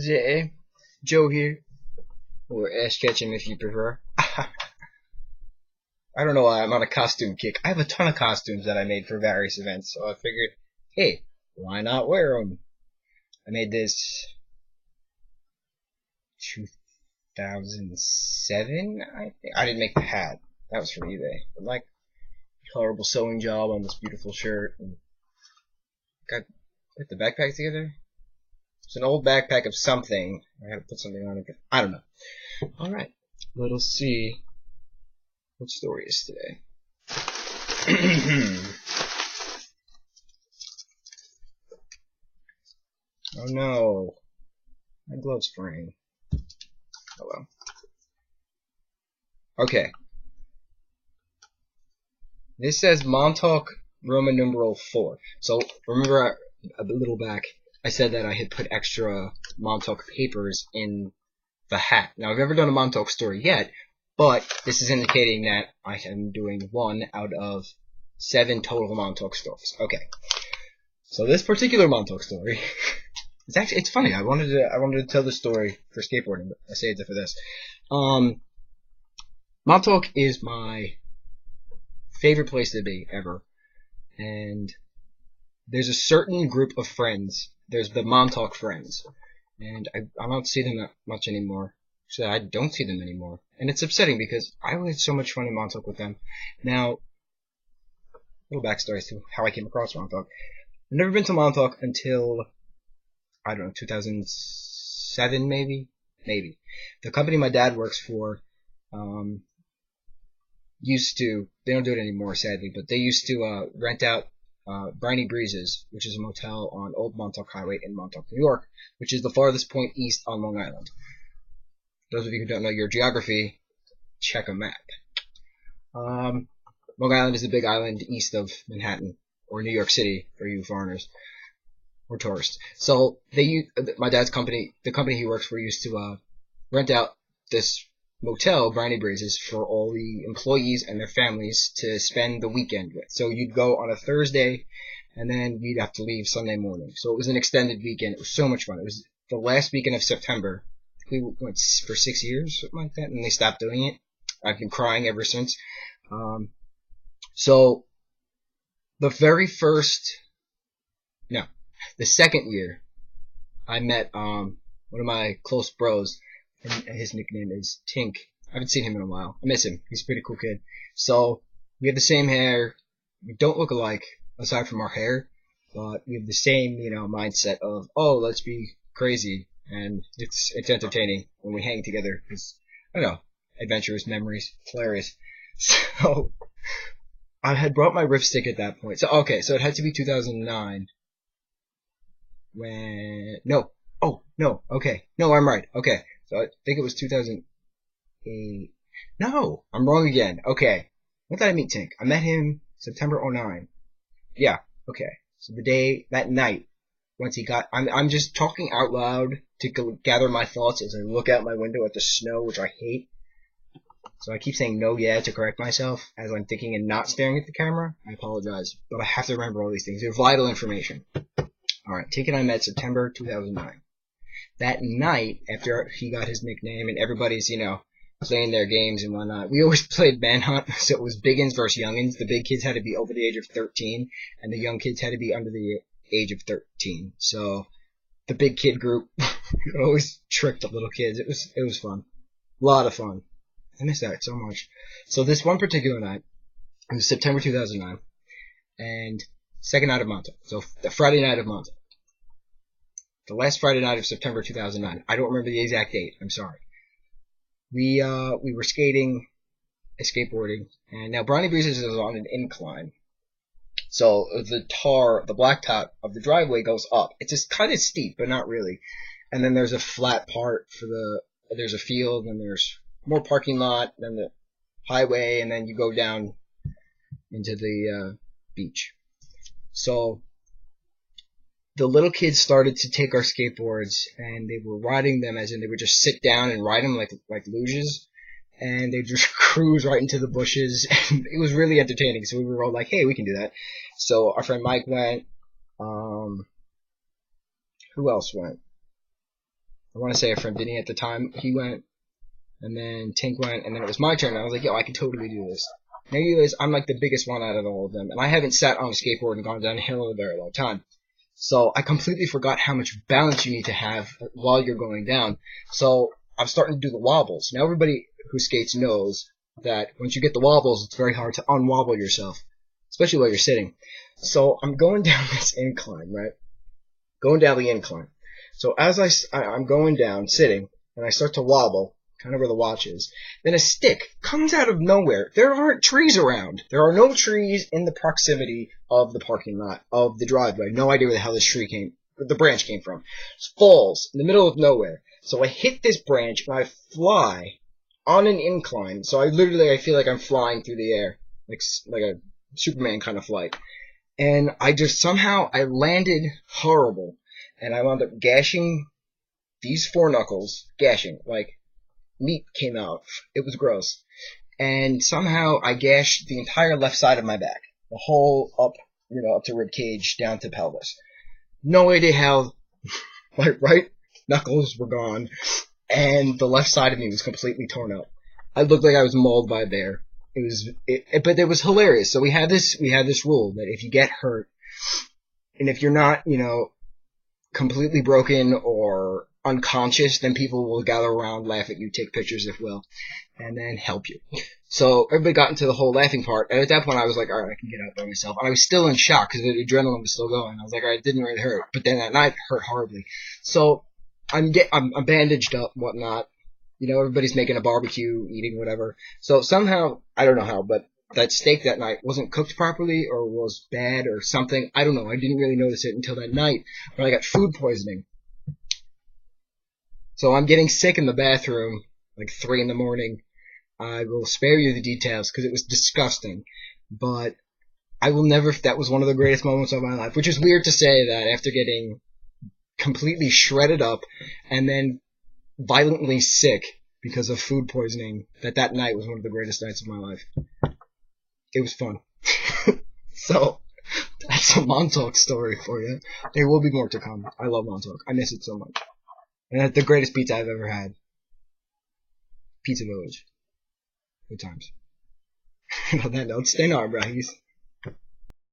Yeah, Joe here, or Ash Ketchum if you prefer. I don't know why I'm on a costume kick. I have a ton of costumes that I made for various events, so I figured, hey, why not wear them? I made this 2007, I think. I didn't make the hat. That was from eBay. But like, horrible sewing job on this beautiful shirt. And put the backpack together. It's an old backpack of something. I had to put something on it. I don't know. Alright, let's see what story is today. Oh no. My glove's fraying. Oh well. Okay. This says Montauk Roman numeral 4. So remember a little back I said that I had put extra Montauk papers in the hat. Now I've never done a Montauk story yet, but this is indicating that I am doing 1 out of 7 total Montauk stories. Okay. So this particular Montauk story it's funny. I wanted to tell the story for skateboarding, but I saved it for this. Montauk is my favorite place to be ever, and there's a certain group of friends. There's the Montauk friends, and I don't see them that much anymore. So I don't see them anymore, and it's upsetting because I had so much fun in Montauk with them. Now, little backstory as to how I came across Montauk. I've never been to Montauk until, I don't know, 2007 maybe? Maybe. The company my dad works for, used to, they don't do it anymore sadly, but they used to rent out Briny Breezes, which is a motel on Old Montauk Highway in Montauk, New York, which is the farthest point east on Long Island. Those of you who don't know your geography, check a map. Long Island is a big island east of Manhattan, or New York City for you foreigners or tourists. So my dad's company, the company he works for, used to rent out this motel, Briny Breezes, for all the employees and their families to spend the weekend with. So you'd go on a Thursday, and then you'd have to leave Sunday morning. So it was an extended weekend. It was so much fun. It was the last weekend of September. We went for 6 years, something like that, and they stopped doing it. I've been crying ever since. So the second year, I met one of my close bros, and his nickname is Tink. I haven't seen him in a while. I miss him. He's a pretty cool kid. So we have the same hair. We don't look alike aside from our hair, but we have the same, mindset of, oh, let's be crazy. And it's entertaining when we hang together because, I don't know, adventurous memories, hilarious. So I had brought my riff stick at that point. So it had to be 2009. I'm right. Okay, so I think it was 2008. No, I'm wrong again. Okay, when did I meet Tink? I met him September 2009. Yeah, okay. So that night, once he got, I'm just talking out loud to gather my thoughts as I look out my window at the snow, which I hate. So I keep saying no, yeah, to correct myself as I'm thinking and not staring at the camera. I apologize, but I have to remember all these things. They're vital information. Alright, Tink and I met September 2009. That night, after he got his nickname and everybody's, playing their games and whatnot, we always played Manhunt, so it was biggins versus youngins. The big kids had to be over the age of 13, and the young kids had to be under the age of 13. So the big kid group always tricked the little kids. It was fun. A lot of fun. I miss that so much. So this one particular night, it was September 2009, and second night of Montauk. So the Friday night of Montauk. The last Friday night of September 2009. I don't remember the exact date. I'm sorry. We were skateboarding, and now Briny Breezes is on an incline. So the blacktop of the driveway goes up. It's just kind of steep, but not really. And then there's a flat part there's a field, and there's more parking lot, then the highway, and then you go down into the beach. So the little kids started to take our skateboards, and they were riding them as in they would just sit down and ride them like luges, and they just cruise right into the bushes, and it was really entertaining. So we were all like, hey, we can do that. So our friend Mike went. Who else went? I want to say a friend Vinny at the time. He went, and then Tink went, and then it was my turn. And I was like, yo, I can totally do this. Now you realize I'm like the biggest one out of all of them, and I haven't sat on a skateboard and gone down a hill in a very long time. So I completely forgot how much balance you need to have while you're going down. So I'm starting to do the wobbles. Now everybody who skates knows that once you get the wobbles, it's very hard to unwobble yourself, especially while you're sitting. So I'm going down this incline, right? Going down the incline. So as I'm going down, sitting, and I start to wobble, kind of where the watch is, then a stick comes out of nowhere. There aren't trees around. There are no trees in the proximity of the parking lot, of the driveway. No idea where the hell the branch came from. It falls in the middle of nowhere. So I hit this branch, and I fly on an incline. So I feel like I'm flying through the air, like a Superman kind of flight. And I landed horrible. And I wound up gashing these 4 knuckles, like meat came out. It was gross. And somehow I gashed the entire left side of my back. The whole up to rib cage, down to pelvis. No idea how my right knuckles were gone, and the left side of me was completely torn up. I looked like I was mauled by a bear. But it was hilarious. So we had this rule that if you get hurt, and if you're not, completely broken or unconscious, then people will gather around, laugh at you, take pictures if will, and then help you. So everybody got into the whole laughing part, and at that point I was like, alright, I can get out by myself. And I was still in shock because the adrenaline was still going. I was like, alright, it didn't really hurt. But then that night it hurt horribly. So I'm bandaged up, whatnot. Everybody's making a barbecue, eating whatever. So somehow, I don't know how, but that steak that night wasn't cooked properly or was bad or something. I don't know. I didn't really notice it until that night when I got food poisoning. So I'm getting sick in the bathroom, like 3 in the morning. I will spare you the details because it was disgusting. But I will never, that was one of the greatest moments of my life, which is weird to say that after getting completely shredded up and then violently sick because of food poisoning, that night was one of the greatest nights of my life. It was fun. So, that's a Montauk story for you. There will be more to come. I love Montauk. I miss it so much. And that's the greatest pizza I've ever had. Pizza Village. Good times. On that note, stay on, bro.